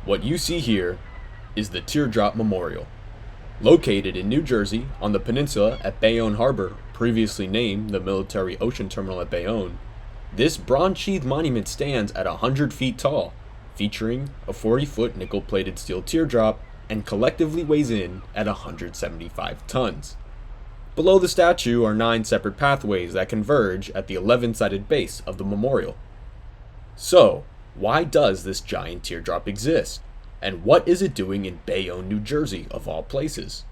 What you see here is the Teardrop Memorial. Located in New Jersey on the peninsula at Bayonne Harbor, previously named the Military Ocean Terminal at Bayonne, this bronze-sheathed monument stands at 100 feet tall, featuring a 40-foot nickel-plated steel teardrop and collectively weighs in at 175 tons. Below the statue are 9 separate pathways that converge at the 11-sided base of the memorial. So, why does this giant teardrop exist? And what is it doing in Bayonne, New Jersey, of all places?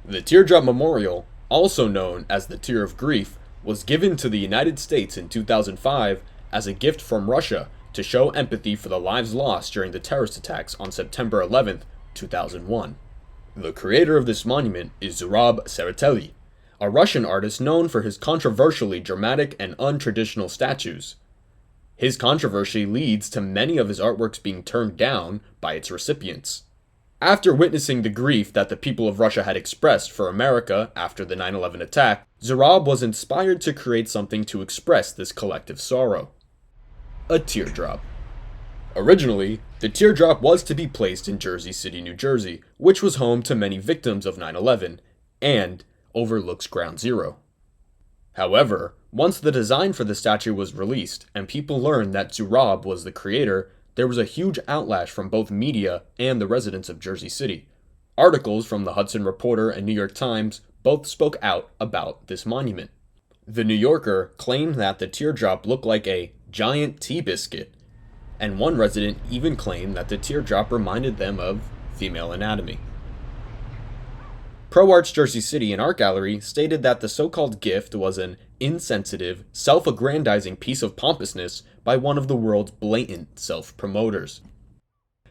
The Teardrop Memorial, also known as the Tear of Grief, was given to the United States in 2005 as a gift from Russia to show empathy for the lives lost during the terrorist attacks on September 11, 2001. The creator of this monument is Zurab Tsereteli, a Russian artist known for his controversially dramatic and untraditional statues. His controversy leads to many of his artworks being turned down by its recipients. After witnessing the grief that the people of Russia had expressed for America after the 9/11 attack, Zurab was inspired to create something to express this collective sorrow. A teardrop. Originally, the teardrop was to be placed in Jersey City, New Jersey, which was home to many victims of 9/11 and overlooks Ground Zero. However, once the design for the statue was released and people learned that Zurab was the creator, there was a huge outlash from both media and the residents of Jersey City. Articles from the Hudson Reporter and New York Times both spoke out about this monument. The New Yorker claimed that the teardrop looked like a giant tea biscuit, and one resident even claimed that the teardrop reminded them of female anatomy. ProArts Jersey City, an art gallery, stated that the so-called gift was an insensitive, self-aggrandizing piece of pompousness by one of the world's blatant self-promoters.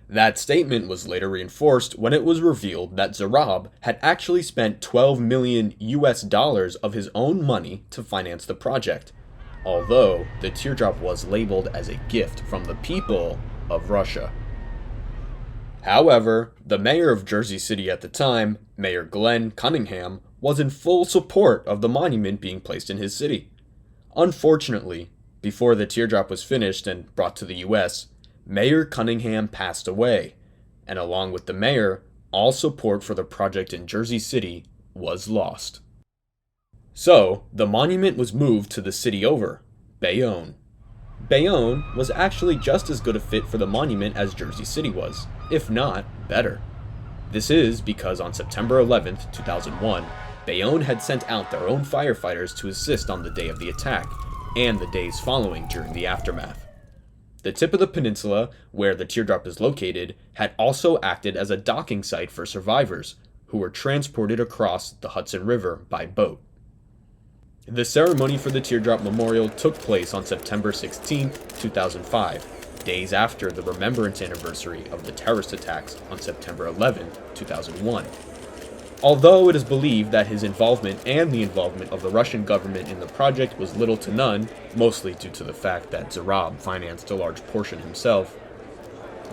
That statement was later reinforced when it was revealed that Zurab had actually spent $12 million of his own money to finance the project, although the teardrop was labeled as a gift from the people of Russia. However, the mayor of Jersey City at the time, Mayor Glenn Cunningham, was in full support of the monument being placed in his city. Unfortunately, before the teardrop was finished and brought to the US, Mayor Cunningham passed away, and along with the mayor, all support for the project in Jersey City was lost. So, the monument was moved to the city over, Bayonne. Bayonne was actually just as good a fit for the monument as Jersey City was, if not better. This is because on September 11, 2001, Bayonne had sent out their own firefighters to assist on the day of the attack, and the days following during the aftermath. The tip of the peninsula, where the teardrop is located, had also acted as a docking site for survivors, who were transported across the Hudson River by boat. The ceremony for the Teardrop Memorial took place on September 16, 2005, days after the remembrance anniversary of the terrorist attacks on September 11, 2001. Although it is believed that his involvement and the involvement of the Russian government in the project was little to none, mostly due to the fact that Zurab financed a large portion himself,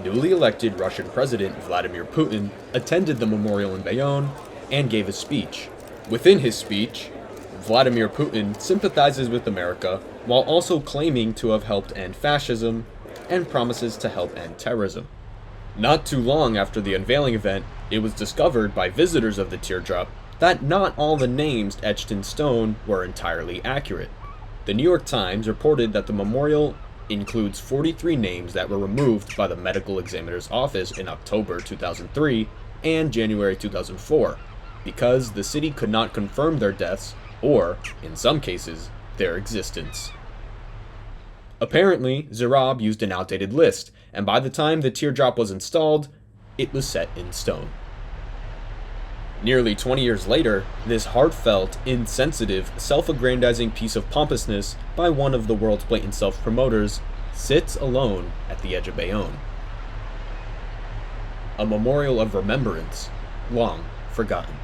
newly elected Russian President Vladimir Putin attended the memorial in Bayonne and gave a speech. Within his speech, Vladimir Putin sympathizes with America while also claiming to have helped end fascism and promises to help end terrorism. Not too long after the unveiling event, it was discovered by visitors of the teardrop that not all the names etched in stone were entirely accurate. The New York Times reported that the memorial includes 43 names that were removed by the medical examiner's office in October 2003 and January 2004, because the city could not confirm their deaths or, in some cases, their existence. Apparently, Zurab used an outdated list, and by the time the teardrop was installed, it was set in stone. Nearly 20 years later, this heartfelt, insensitive, self-aggrandizing piece of pompousness by one of the world's blatant self-promoters sits alone at the edge of Bayonne. A memorial of remembrance, long forgotten.